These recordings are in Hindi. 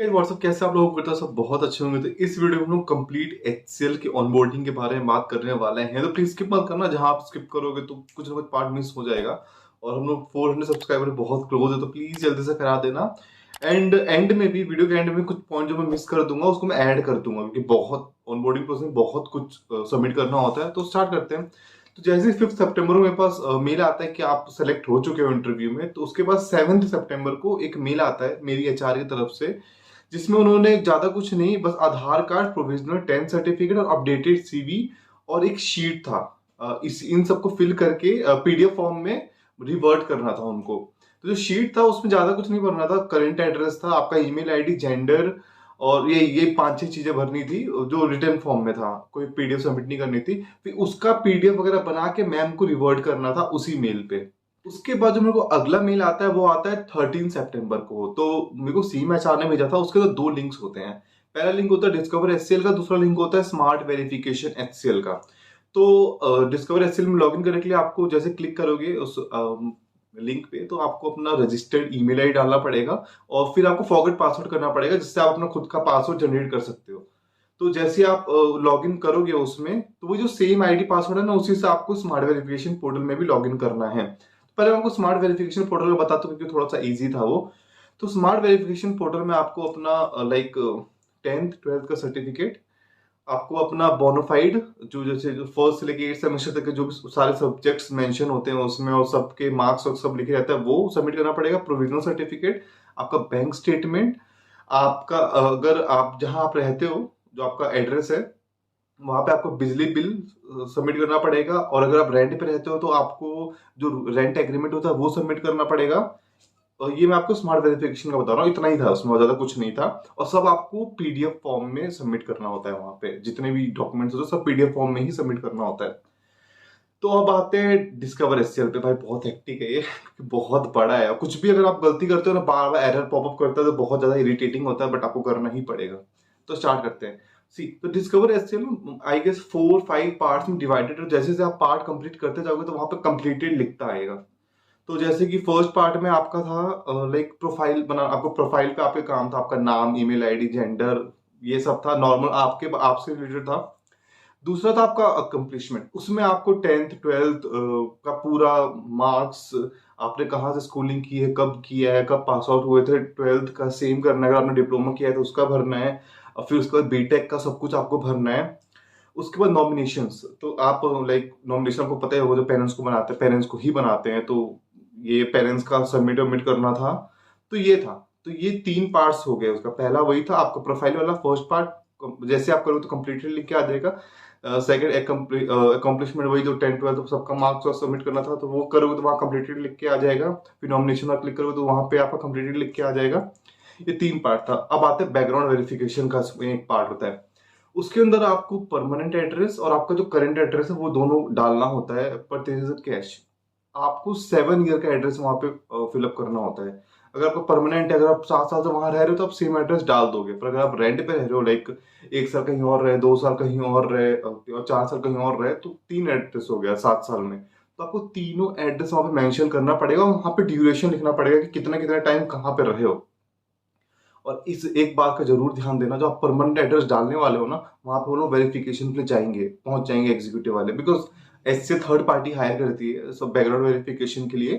व्हाट्सअप कैसे आप लोगों को पता सब बहुत अच्छे होंगे। तो इस वीडियो में हम लोग कंप्लीट एचसीएल के ऑनबोर्डिंग के बारे में बात करने वाले हैं। तो प्लीज स्किप मत करना, जहां आप स्किप करोगे तो कुछ ना कुछ पार्ट मिस हो जाएगा। और हम लोग 400 सब्सक्राइबर बहुत क्लोज है, तो प्लीज जल्दी से करा देना। एंड एंड में भी, वीडियो के एंड में कुछ पॉइंट जो मैं मिस कर दूंगा उसको मैं ऐड कर दूंगा, क्योंकि बहुत ऑनबोर्डिंग प्रोसेस में बहुत कुछ सबमिट करना होता है। तो स्टार्ट करते हैं। तो जैसे 5 सितंबर को मेरे पास मेल आता है कि आप सेलेक्ट हो चुके हो इंटरव्यू में, तो उसके बाद 7 सितंबर को एक मेल आता है मेरी एचआर की तरफ से, जिसमें उन्होंने ज्यादा कुछ नहीं, बस आधार कार्ड, प्रोविजनल 10th सर्टिफिकेट और अपडेटेड सीवी और एक शीट था। इस इन सबको फिल करके पीडीएफ फॉर्म में रिवर्ट करना था उनको। तो जो शीट था उसमें ज्यादा कुछ नहीं भरना था, करंट एड्रेस था, आपका ईमेल आईडी, जेंडर, और ये 5-6 चीजें भरनी थी जो रिटर्न फॉर्म में था। कोई पीडीएफ सबमिट नहीं करनी थी। फिर उसका पीडीएफ वगैरह बना के मैम को रिवर्ट करना था उसी मेल पे। उसके बाद जो मेरे को अगला मेल आता है वो आता है 13 सितंबर को। तो मेरे को सीम एचआर ने भेजा था, उसके तो 2 लिंक्स होते हैं। पहला लिंक होता है डिस्कवर एचसीएल का, दूसरा लिंक होता है स्मार्ट वेरिफिकेशन एचसीएल का। तो डिस्कवर एचसीएल में लॉगिन करने के लिए आपको जैसे क्लिक करोगे उस लिंक पे, तो आपको अपना रजिस्टर्ड ईमेल आईडी डालना पड़ेगा और फिर आपको फॉरगेट पासवर्ड करना पड़ेगा, जिससे आप अपना खुद का पासवर्ड जनरेट कर सकते हो। तो जैसे आप लॉगिन करोगे उसमें, तो वो जो सेम आईडी पासवर्ड है ना, उसी से आपको स्मार्ट वेरिफिकेशन पोर्टल में भी लॉगिन करना है। पहले मैं आपको स्मार्ट वेरिफिकेशन पोर्टल का बताता हूँ, क्योंकि थोड़ा सा इजी था वो। तो स्मार्ट वेरिफिकेशन पोर्टल में आपको अपना लाइक 10th 12th का सर्टिफिकेट, आपको अपना बोनाफाइड, जो जैसे जो फर्स्ट से लेके 8th सेमेस्टर तक के जो भी सारे सब्जेक्ट्स मेंशन होते हैं उसमें, और सबके मार्क्स और सब लिखे रहता है, वो सबमिट करना पड़ेगा। प्रोविजनल सर्टिफिकेट, आपका बैंक स्टेटमेंट, आपका अगर आप जहां आप रहते हो, जो आपका एड्रेस है, वहां पे आपको बिजली बिल सबमिट करना पड़ेगा। और अगर आप रेंट पे रहते हो तो आपको जो रेंट एग्रीमेंट होता है वो सबमिट करना पड़ेगा। और ये मैं आपको स्मार्ट वेरिफिकेशन का बता रहा हूँ, इतना ही था उसमें, ज्यादा कुछ नहीं था। और सब आपको पीडीएफ फॉर्म में सबमिट करना होता है। वहां पे जितने भी डॉक्यूमेंट्स होते हैं सब पीडीएफ फॉर्म में ही सबमिट करना होता है। तो अब आते हैं डिस्कवर एचसीएल पे। भाई बहुत हेक्टिक है ये, क्योंकि बहुत बड़ा है। कुछ भी अगर आप गलती करते हो ना, बार बार एरर पॉपअप करता है, तो बहुत ज्यादा इरिटेटिंग होता है, बट आपको करना ही पड़ेगा। तो स्टार्ट करते हैं। सी, तो discover HCL I guess 4-5 parts में डिवाइडेड है। जैसे जैसे आप पार्ट कंप्लीट करते जाओगे तो वहां पे कंप्लीटेड लिखता आएगा। तो जैसे कि फर्स्ट पार्ट में आपका था लाइक प्रोफाइल बना, आपको प्रोफाइल पे आपके काम था, आपका नाम, ईमेल आईडी, जेंडर, ये सब था नॉर्मल, आपके आपसे रिलेटेड था। दूसरा था आपका अकम्पलिशमेंट, उसमें आपको 10th 12th का पूरा मार्क्स, आपने कहाँ से स्कूलिंग की है, कब किया है, कब पास आउट हुए थे, 12th का सेम करना है। अगर आपने डिप्लोमा किया है तो उसका भरना है। और फिर उसके बाद बीटेक का सब कुछ आपको भरना है। उसके बाद नॉमिनेशंस, तो आप लाइक नॉमिनेशन आपको पता ही होगा, जो पेरेंट्स को बनाते हैं, पेरेंट्स को ही बनाते हैं, तो ये पेरेंट्स का सबमिट वमिट करना था। तो ये था। तो ये 3 पार्ट्स हो गए। उसका पहला वही था आपका प्रोफाइल वाला फर्स्ट पार्ट, जैसे आप करोगे तो कंप्लीटली लिख के आ जाएगा। सेकंड अकम्पलिशमेंट, वही जो 10th 12th सबका मार्क्स सबमिट करना था, तो वो करोगे तो वहाँ कंप्लीटेड लिख के आ जाएगा। फिर नॉमिनेशन पर क्लिक करोगे तो वहां पे आपका कंप्लीटेड लिख के आ जाएगा। ये 3 पार्ट था। अब आते हैं बैकग्राउंड वेरिफिकेशन का, एक पार्ट होता है। उसके अंदर आपको परमानेंट एड्रेस और आपका जो करंट एड्रेस है वो दोनों डालना होता है, पर देयर इज कैश। आपको 7 ईयर का एड्रेस वहां पे फिलअप करना होता है। अगर आपका परमानेंट है, अगर आप 7 साल से वहां रह रहे हो तो आप सेम एड्रेस डाल दोगे। पर अगर आप रेंट पे रह रहे हो, लाइक 1 साल कहीं और रहे, 2 साल कहीं और रहे, और 4 साल कहीं और रहे, तो 3 एड्रेस हो गया 7 साल में। तो आपको तीनों एड्रेस वहां पे मेंशन करना पड़ेगा, और वहां पे ड्यूरेशन लिखना पड़ेगा कि कितना कितना टाइम कहाँ पे रहे हो। और इस एक बात का जरूर ध्यान देना, जो आप परमानेंट एड्रेस डालने वाले हो ना, वहां पे वो लोग वेरिफिकेशन के लिए जाएंगे, पहुंच जाएंगे एग्जीक्यूटिव वाले, बिकॉज ऐसे थर्ड पार्टी हायर करती है सब बैकग्राउंड वेरिफिकेशन के लिए।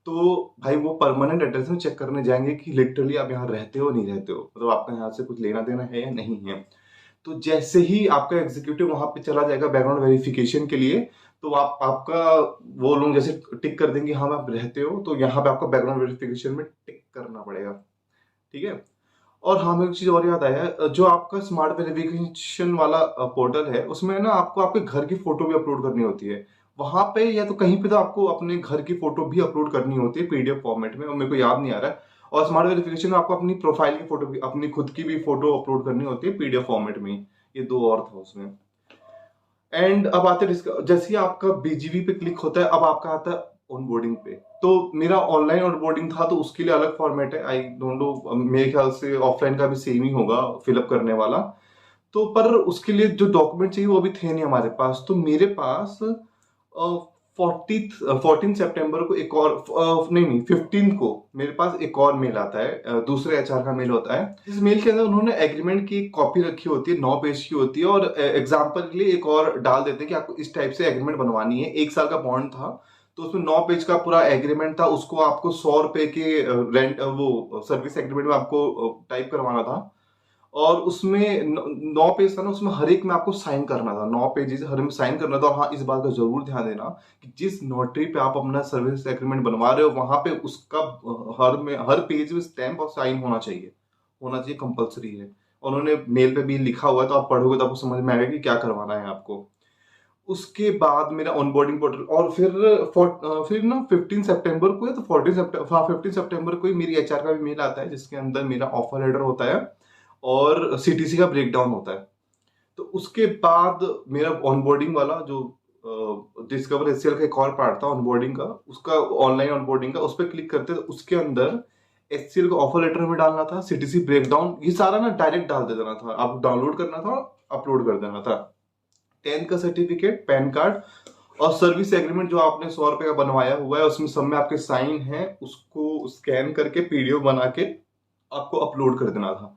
तो भाई वो परमानेंट एड्रेस में चेक करने जाएंगे कि लिटरली आप यहाँ रहते हो नहीं रहते हो, मतलब आपका यहाँ से कुछ लेना देना है या नहीं है। तो जैसे ही आपका एग्जीक्यूटिव वहां पे चला जाएगा बैकग्राउंड वेरिफिकेशन के लिए, तो आप आपका वो लोग जैसे टिक कर देंगे हाँ आप रहते हो, तो यहाँ पे आपको बैकग्राउंड वेरिफिकेशन में टिक करना पड़ेगा। ठीक है। और हाँ, मेरे को चीज और याद आया, जो आपका स्मार्ट वेरिफिकेशन वाला पोर्टल है, उसमें ना आपको आपके घर की फोटो भी अपलोड करनी होती है। वहां पे या तो कहीं पे तो आपको अपने घर की फोटो भी अपलोड करनी होती है पीडीएफ फॉर्मेट में, और मेरे को याद नहीं आ रहा है। और स्मार्ट वेरिफिकेशन में आपको अपनी प्रोफाइल की फोटो भी, अपनी खुद की भी फोटो अपलोड करनी होती है पीडीएफ फॉर्मेट में। ये 2 और था उसमें। एंड अब आते हैं जैसे ही आपका बीजीवी पे क्लिक होता है, अब आपका आता है ऑनबोर्डिंग पे। तो मेरा ऑनलाइन ऑनबोर्डिंग था, तो उसके लिए अलग फॉर्मेट है, आई डोंट नो, मेरे ख्याल से ऑफलाइन का भी सेम ही होगा फिलअप करने वाला। तो पर उसके लिए जो डॉक्यूमेंट चाहिए वो अभी थे नहीं हमारे पास। तो मेरे पास 14 सितंबर को एक और नहीं 15 को मेरे पास एक और मेल आता है, दूसरे एचआर का मेल होता है। इस मेल के अंदर उन्होंने एग्रीमेंट की कॉपी रखी होती है, 9 पेज की होती है, और एग्जाम्पल के लिए एक और डाल देते हैं कि आपको इस टाइप से एग्रीमेंट बनवानी है। 1 साल का बॉन्ड था, तो उसमें 9 पेज का पूरा एग्रीमेंट था, उसको आपको 100 रुपए के रेंट वो सर्विस एग्रीमेंट में आपको टाइप करवाना था। और उसमें 9 पेज था ना, उसमें हर एक में आपको साइन करना था, 9 पेजेस हर में साइन करना था। और हाँ, इस बात का जरूर ध्यान देना कि जिस नोटरी पे आप अपना सर्विस एग्रीमेंट बनवा रहे हो वहां पे उसका हर पेज में स्टैंप और साइन होना चाहिए कंपलसरी है। और उन्होंने मेल पे भी लिखा हुआ है, तो आप पढ़ोगे तो आपको समझ में आएगा कि क्या करवाना है आपको। उसके बाद मेरा ऑनबोर्डिंग पोर्टल, और फिर ना 15 सितंबर को या तो 14 सितंबर, हाँ 15 सितंबर को ही मेरी एचआर का भी मेल आता है, जिसके अंदर मेरा ऑफर लेटर होता है और सीटीसी का ब्रेकडाउन होता है। तो उसके बाद मेरा ऑनबोर्डिंग वाला जो डिस्कवर एचसीएल का एक और पार्ट था ऑनबोर्डिंग का, उसका ऑनलाइन ऑनबोर्डिंग का, उस पर क्लिक करते तो उसके अंदर एचसीएल का ऑफर लेटर में डालना था, सीटीसी ब्रेकडाउन, ये सारा ना डायरेक्ट डाल दे देना था, आप डाउनलोड करना था, अपलोड कर देना था। 10th का सर्टिफिकेट, पैन कार्ड और सर्विस एग्रीमेंट जो आपने 100 रुपए का बनवाया हुआ है, उसमें सब में आपके साइन है, उसको स्कैन करके पीडीएफ बना के आपको अपलोड कर देना था।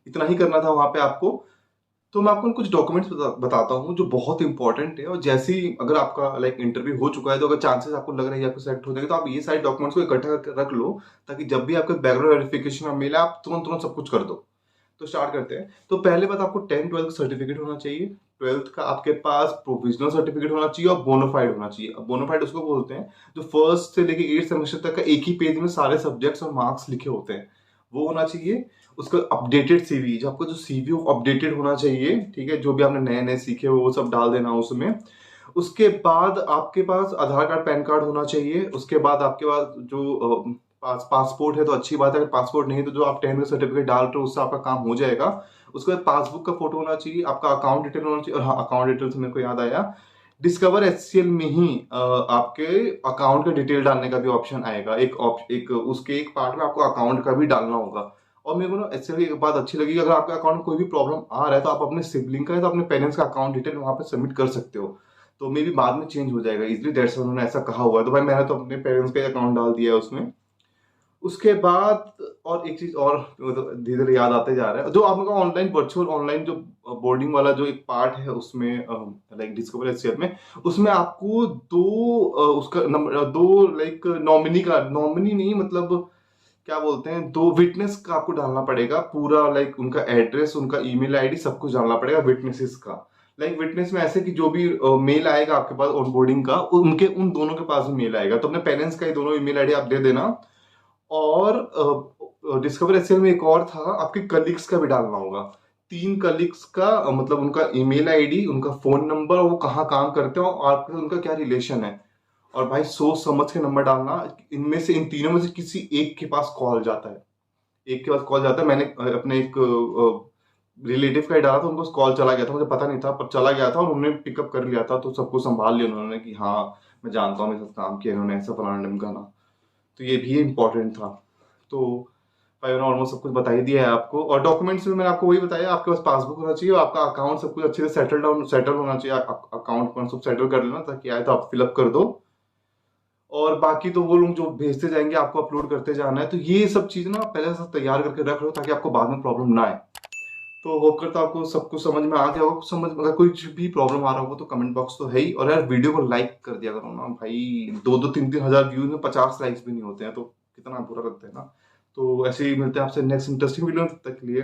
इतना ही करना था वहां पे आपको। तो मैं आपको कुछ डॉक्यूमेंट्स बताता हूँ जो बहुत इंपॉर्टेंट है, और जैसे ही अगर आपका लाइक इंटरव्यू हो चुका है, तो अगर चांसेस आपको लग रहा है आपको सेलेक्ट हो जाएगा, तो आप ये सारे डॉक्यूमेंट्स को इकट्ठा करके रख लो, ताकि जब भी आपका बैकग्राउंड वेरिफिकेशन में मिले आप तुरंत तुरंत सब कुछ कर दो। तो स्टार्ट करते हैं। तो पहले बात, आपको 10th 12th सर्टिफिकेट होना चाहिए। 12th का आपके पास प्रोविजनल सर्टिफिकेट होना चाहिए और बोनाफाइड होना चाहिए। अब बोनाफाइड उसको बोलते हैं जो फर्स्ट से लेके 8th सेमेस्टर तक का एक ही पेज में सारे सब्जेक्ट्स और मार्क्स लिखे होते हैं, वो होना चाहिए। उसका अपडेटेड सीवी, जो आपका जो सीवी अपडेटेड होना चाहिए, ठीक है, जो भी आपने नए नए सीखे वो सब डाल देना उसमें। उसके बाद आपके पास आधार कार्ड पैन कार्ड होना चाहिए। उसके बाद आपके पास जो पासपोर्ट है तो अच्छी बात है, अगर पासपोर्ट नहीं है तो जो आप 10th का सर्टिफिकेट डाल रहे हो उससे आपका काम हो जाएगा। उसके बाद पासबुक का फोटो होना चाहिए, आपका अकाउंट डिटेल होना चाहिए। और हाँ, अकाउंट डिटेल से मेरे को याद आया, डिस्कवर एचसीएल में ही आपके अकाउंट का डिटेल डालने का भी ऑप्शन आएगा। एक उसके एक पार्ट में आपको अकाउंट का भी डालना होगा। और मेरे को ना एचसीएल की एक बात अच्छी लगी, अगर आपके अकाउंट में कोई भी प्रॉब्लम आ रहा है तो आप अपने सिबलिंग का है तो अपने पेरेंट्स का अकाउंट डिटेल वहां पे सबमिट कर सकते हो, तो मे भी बाद में चेंज हो जाएगा इजिली। दैट्स उन्होंने ऐसा कहा हुआ है, तो भाई मैंने तो अपने पेरेंट्स का अकाउंट डाल दिया है उसमें। उसके बाद और एक चीज और धीरे धीरे याद आते जा रहा है, जो आपका ऑनलाइन वर्चुअल ऑनलाइन जो बोर्डिंग वाला जो एक पार्ट है उसमें, लाइक डिस्कवर एचसीएल में, उसमें आपको उसका नंबर, दो लाइक नॉमिनी नहीं, मतलब क्या बोलते हैं, 2 विटनेस का आपको डालना पड़ेगा पूरा, लाइक उनका एड्रेस, उनका ईमेल आईडी सब कुछ डालना पड़ेगा विटनेसेस का। लाइक विटनेस में ऐसे कि जो भी मेल आएगा आपके पास ऑनबोर्डिंग का, उनके उन दोनों के पास भी मेल आएगा, तो अपने पेरेंट्स का ही दोनों ईमेल आईडी आप दे देना। और डिस्कवर एचसीएल में एक और था, आपके कलीग्स का भी डालना होगा। 3 कलीग्स का मतलब उनका ईमेल आईडी, उनका फोन नंबर, वो कहाँ काम करते हो और आपके उनका क्या रिलेशन है। और भाई सोच समझ के नंबर डालना, इनमें से इन तीनों में से किसी एक के पास कॉल जाता है, एक के पास कॉल जाता है। मैंने अपने एक रिलेटिव का ही डाला था, उनको कॉल चला गया था, मुझे पता नहीं था पर चला गया था, और उन्होंने पिकअप कर लिया था, तो सबको संभाल लिया उन्होंने कि हाँ मैं जानता हूँ, मेरे साथ काम किया इन्होंने, ऐसा फलाना ढिमकाना। तो ये भी इंपॉर्टेंट था। तो भाई मैंने ऑलमोस्ट सब कुछ बता ही दिया है आपको। और डॉक्यूमेंट्स में मैंने आपको वही बताया, आपके पास पासबुक होना चाहिए और आपका अकाउंट सब कुछ अच्छे से सेटल होना चाहिए। अकाउंट सब सेटल कर लेना, ताकि आए तो आप फिलअप कर दो। और बाकी तो वो लोग जो भेजते जाएंगे आपको अपलोड करते जाना है। तो ये सब चीज ना पहले से तैयार करके रख लो, ताकि आपको बाद में प्रॉब्लम ना आए। तो होप करता हूं आपको सब कुछ समझ में आ गया होगा। कुछ समझ, अगर कुछ भी प्रॉब्लम आ रहा होगा तो कमेंट बॉक्स तो है ही। और यार वीडियो को लाइक कर दिया करो ना भाई, 2-3 हजार व्यूज में 50 लाइक्स भी नहीं होते हैं, तो कितना बुरा लगता है ना। तो ऐसे ही मिलते हैं आपसे नेक्स्ट इंटरेस्टिंग वीडियो, तब तक के लिए